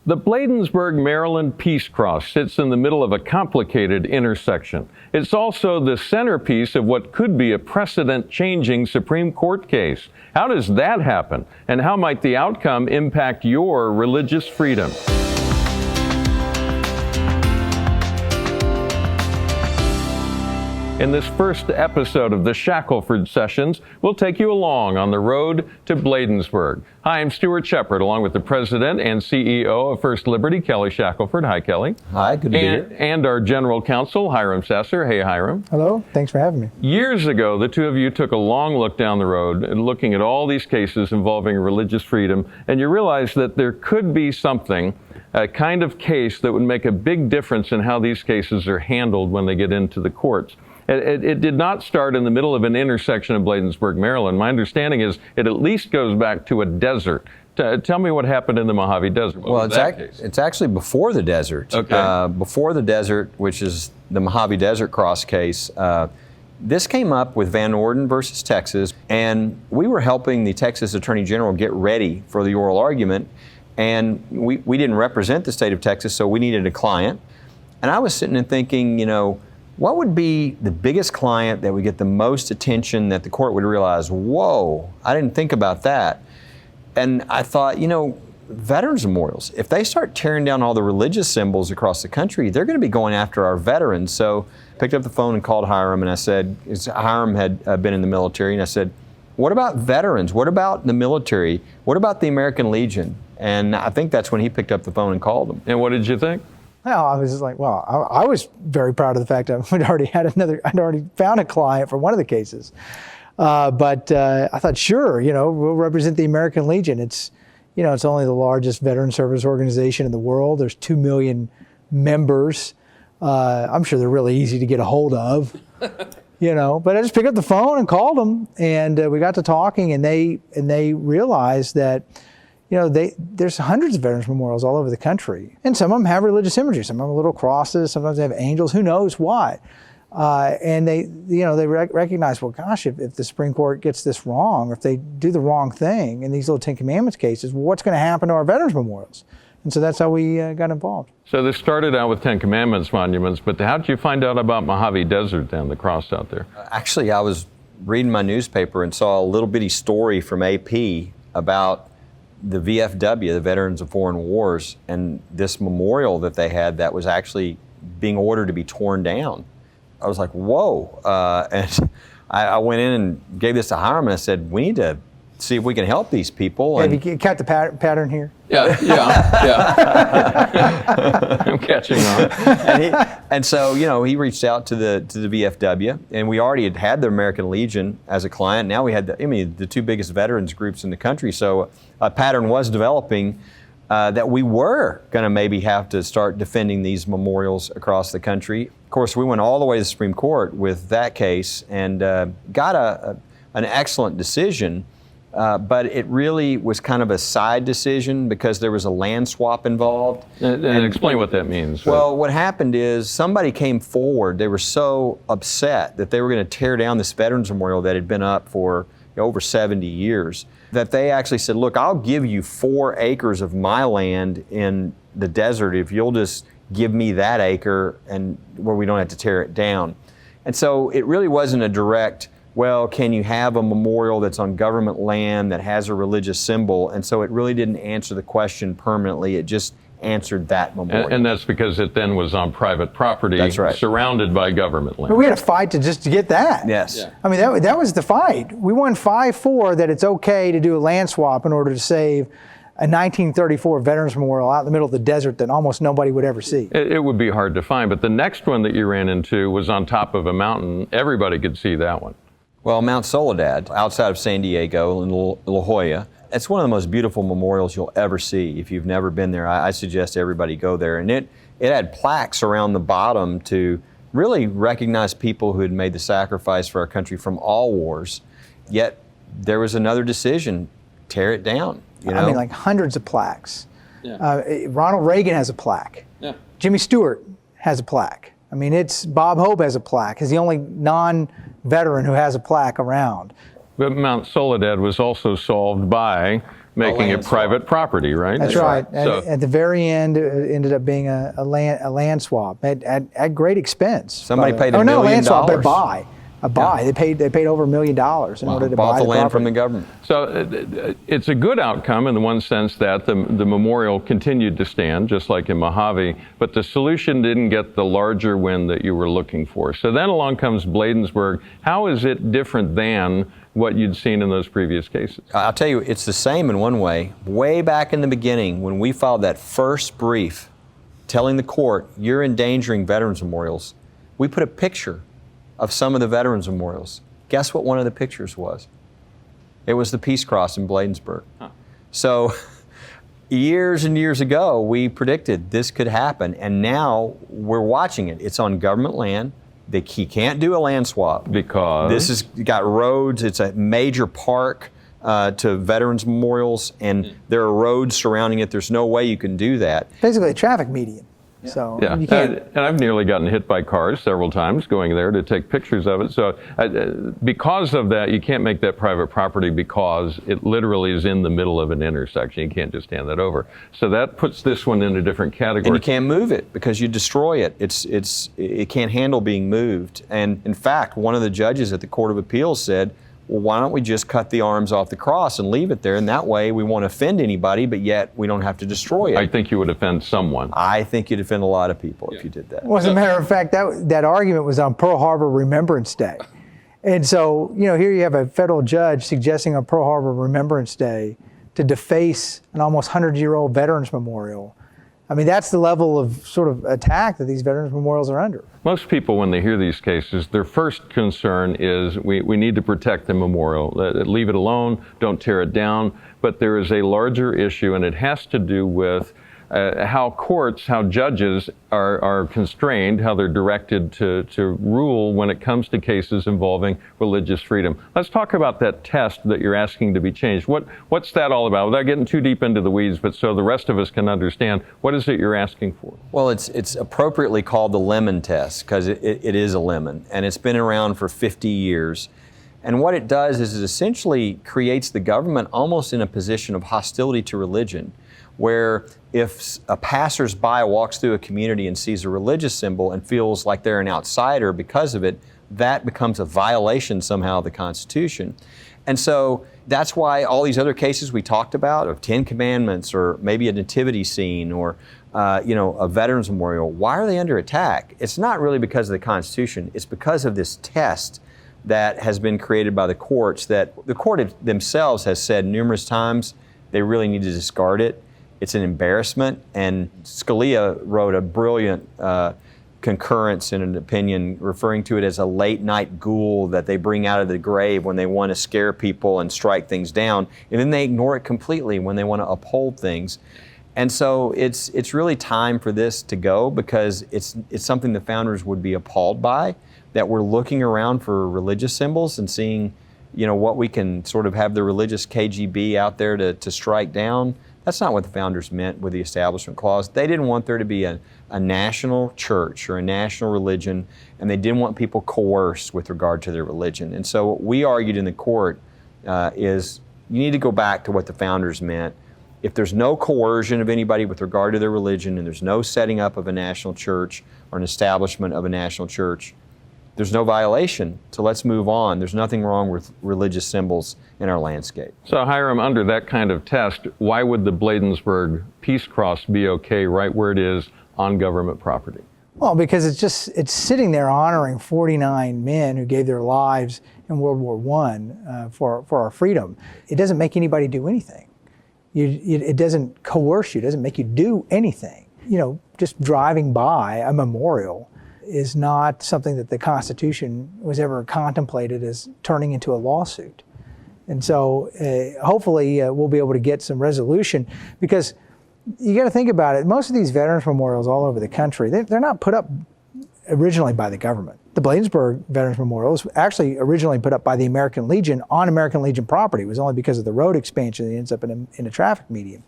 The Bladensburg, Maryland Peace Cross sits in the middle of a complicated intersection. It's also the centerpiece of what could be a precedent-changing Supreme Court case. How does that happen? And how might the outcome impact your religious freedom? In this first episode of the Shackelford Sessions, we'll take you along on the road to Bladensburg. Hi, I'm Stuart Shepard, along with the President and CEO of First Liberty, Kelly Shackelford. Hi, Kelly. Hi, good to be here. And our General Counsel, Hiram Sasser. Hey, Hiram. Hello, thanks for having me. Years ago, the two of you took a long look down the road and looking at all these cases involving religious freedom, and you realized that there could be something, a kind of case that would make a big difference in how these cases are handled when they get into the courts. It did not start in the middle of an intersection in Bladensburg, Maryland. My understanding is it at least goes back to a desert. Tell me what happened in the Mojave Desert. Well, it's actually before the desert. Okay. Before the desert, which is the Mojave Desert Cross case. This came up with Van Orden versus Texas, and we were helping the Texas Attorney General get ready for the oral argument, and we didn't represent the state of Texas, so we needed a client. And I was sitting and thinking, what would be the biggest client that would get the most attention that the court would realize, whoa, I didn't think about that. And I thought, veterans memorials, if they start tearing down all the religious symbols across the country, they're going to be going after our veterans. So I picked up the phone and called Hiram, and I said, Hiram had been in the military, and I said, what about veterans? What about the military? What about the American Legion? And I think that's when he picked up the phone and called them. And what did you think? Well, I was just like, I was very proud of the fact that I'd already found a client for one of the cases. But I thought, sure, we'll represent the American Legion. It's only the largest veteran service organization in the world. There's 2 million members. I'm sure they're really easy to get a hold of, But I just picked up the phone and called them, and we got to talking, and they realized that, there's hundreds of veterans memorials all over the country, and some of them have religious imagery. Some of them have little crosses. Sometimes they have angels. Who knows why? And they recognize, well, gosh, if the Supreme Court gets this wrong, or if they do the wrong thing in these little Ten Commandments cases, well, what's going to happen to our veterans memorials? And so that's how we got involved. So this started out with Ten Commandments monuments, but how did you find out about Mojave Desert then, the cross out there? Actually, I was reading my newspaper and saw a little bitty story from AP about the VFW, the Veterans of Foreign Wars, and this memorial that they had that was actually being ordered to be torn down. I was like, whoa. And I went in and gave this to Hiram, and I said, we need to see if we can help these people. Have you caught the pattern here? Yeah. I'm catching on. And so, he reached out to the VFW, and we already had the American Legion as a client. Now we had the two biggest veterans groups in the country. So a pattern was developing that we were going to maybe have to start defending these memorials across the country. Of course, we went all the way to the Supreme Court with that case and got an excellent decision. But it really was kind of a side decision because there was a land swap involved. And explain what that means. Well, what happened is somebody came forward. They were so upset that they were going to tear down this Veterans Memorial that had been up for over 70 years that they actually said, look, I'll give you 4 acres of my land in the desert if you'll just give me that acre and where we don't have to tear it down. And so it really wasn't a direct, well, can you have a memorial that's on government land that has a religious symbol? And so it really didn't answer the question permanently. It just answered that memorial. And that's because it then was on private property. That's right. Surrounded by government land. But we had a fight to get that. Yes. Yeah. I mean, that was the fight. We won 5-4 that it's okay to do a land swap in order to save a 1934 Veterans Memorial out in the middle of the desert that almost nobody would ever see. It would be hard to find, but the next one that you ran into was on top of a mountain. Everybody could see that one. Well, Mount Soledad, outside of San Diego in La Jolla, it's one of the most beautiful memorials you'll ever see. If you've never been there, I suggest everybody go there. And it had plaques around the bottom to really recognize people who had made the sacrifice for our country from all wars. Yet there was another decision, tear it down. I mean, like hundreds of plaques. Yeah. Ronald Reagan has a plaque. Yeah. Jimmy Stewart has a plaque. I mean, Bob Hope has a plaque. He's the only non-veteran who has a plaque around. But Mount Soledad was also solved by making it land private swap. property, right? That's right. So, And at the very end, it ended up being a land swap at great expense. Somebody by the way. paid $1 Oh, no, million. land swap, but buy. A buy. Yeah. They paid over $1 million in order to Bought buy the land property. from the government. So it's a good outcome in the one sense that the memorial continued to stand, just like in Mojave, but the solution didn't get the larger win that you were looking for. So then along comes Bladensburg. How is it different than what you'd seen in those previous cases? I'll tell you, it's the same in one way. Way back in the beginning, when we filed that first brief telling the court, you're endangering veterans memorials, we put a picture of some of the veterans memorials. Guess what one of the pictures was? It was the Peace Cross in Bladensburg. Huh. So years and years ago, we predicted this could happen, and now we're watching it. It's on government land. He can't do a land swap. Because? This has got roads. It's a major park to veterans memorials, and there are roads surrounding it. There's no way you can do that. Basically a traffic median. So yeah, you can't. and I've nearly gotten hit by cars several times going there to take pictures of it. So because of that, you can't make that private property because it literally is in the middle of an intersection. You can't just hand that over. So that puts this one in a different category. And you can't move it because you destroy it. It can't handle being moved. And in fact, one of the judges at the Court of Appeals said, well, why don't we just cut the arms off the cross and leave it there? And that way we won't offend anybody, but yet we don't have to destroy it. I think you would offend someone. I think you'd offend a lot of people if you did that. Well, as a matter of fact, that argument was on Pearl Harbor Remembrance Day. And so, here you have a federal judge suggesting on Pearl Harbor Remembrance Day to deface an almost 100-year-old veterans memorial. I mean, that's the level of sort of attack that these veterans memorials are under. Most people, when they hear these cases, their first concern is we need to protect the memorial. Leave it alone, don't tear it down. But there is a larger issue, and it has to do with how courts, how judges are constrained, how they're directed to rule when it comes to cases involving religious freedom. Let's talk about that test that you're asking to be changed. What's that all about? Without getting too deep into the weeds, but so the rest of us can understand, what is it you're asking for? Well, it's appropriately called the lemon test because it is a lemon, and it's been around for 50 years. And what it does is it essentially creates the government almost in a position of hostility to religion, where if a passersby walks through a community and sees a religious symbol and feels like they're an outsider because of it, that becomes a violation somehow of the Constitution. And so that's why all these other cases we talked about, of 10 Commandments or maybe a nativity scene or a veterans memorial, why are they under attack? It's not really because of the Constitution. It's because of this test that has been created by the courts that the court themselves has said numerous times they really need to discard it. It's an embarrassment, and Scalia wrote a brilliant concurrence in an opinion referring to it as a late night ghoul that they bring out of the grave when they want to scare people and strike things down, and then they ignore it completely when they want to uphold things. And so it's really time for this to go because it's something the founders would be appalled by, that we're looking around for religious symbols and seeing what we can sort of have the religious KGB out there to strike down. That's not what the founders meant with the Establishment Clause. They didn't want there to be a national church or a national religion, and they didn't want people coerced with regard to their religion. And so what we argued in the court is you need to go back to what the founders meant. If there's no coercion of anybody with regard to their religion, and there's no setting up of a national church or an establishment of a national church, there's no violation, so let's move on. There's nothing wrong with religious symbols in our landscape. So Hiram, under that kind of test, why would the Bladensburg Peace Cross be okay right where it is on government property? Well, because it's sitting there honoring 49 men who gave their lives in World War I for our freedom. It doesn't make anybody do anything. It doesn't coerce you. It doesn't make you do anything. Just driving by a memorial is not something that the Constitution was ever contemplated as turning into a lawsuit. And so hopefully we'll be able to get some resolution, because you got to think about it. Most of these veterans memorials all over the country, they're not put up originally by the government. The Bladensburg Veterans Memorial was actually originally put up by the American Legion on American Legion property. It was only because of the road expansion that ends up in a traffic median.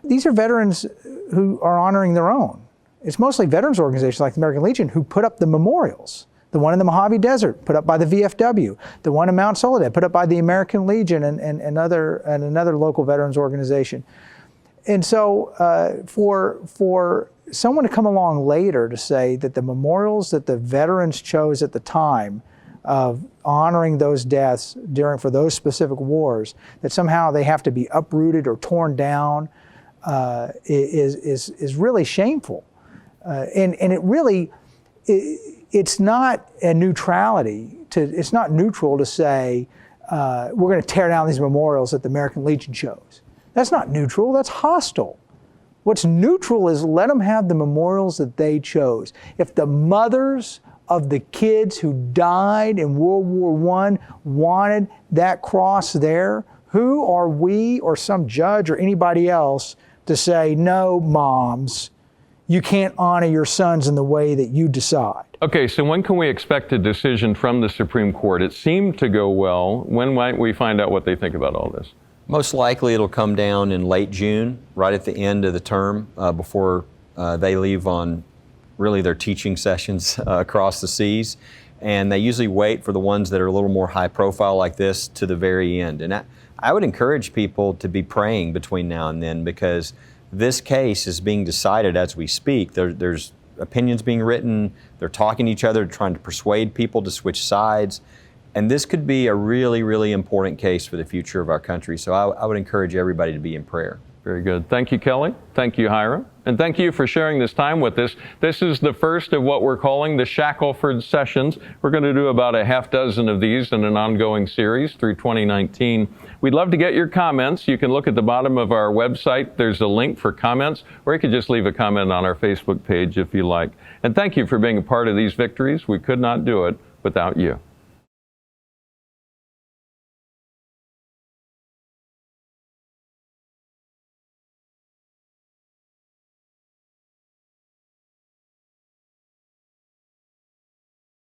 These are veterans who are honoring their own. It's mostly veterans organizations like the American Legion who put up the memorials. The one in the Mojave Desert, put up by the VFW. The one in Mount Soledad, put up by the American Legion and another local veterans organization. And so for someone to come along later to say that the memorials that the veterans chose at the time of honoring those deaths for those specific wars, that somehow they have to be uprooted or torn down, is really shameful. And it really, it's not a neutrality. It's not neutral to say, we're going to tear down these memorials that the American Legion chose. That's not neutral, that's hostile. What's neutral is let them have the memorials that they chose. If the mothers of the kids who died in World War I wanted that cross there, who are we or some judge or anybody else to say, no, moms, you can't honor your sons in the way that you decide? Okay, so when can we expect a decision from the Supreme Court? It seemed to go well. When might we find out what they think about all this? Most likely it'll come down in late June, right at the end of the term, before they leave on really their teaching sessions across the seas. And they usually wait for the ones that are a little more high profile like this to the very end. And I would encourage people to be praying between now and then, because this case is being decided as we speak. There's opinions being written, they're talking to each other, trying to persuade people to switch sides. And this could be a really, really important case for the future of our country. So I would encourage everybody to be in prayer. Very good. Thank you, Kelly. Thank you, Hiram. And thank you for sharing this time with us. This is the first of what we're calling the Shackelford Sessions. We're going to do about a half dozen of these in an ongoing series through 2019. We'd love to get your comments. You can look at the bottom of our website. There's a link for comments, or you could just leave a comment on our Facebook page if you like. And thank you for being a part of these victories. We could not do it without you.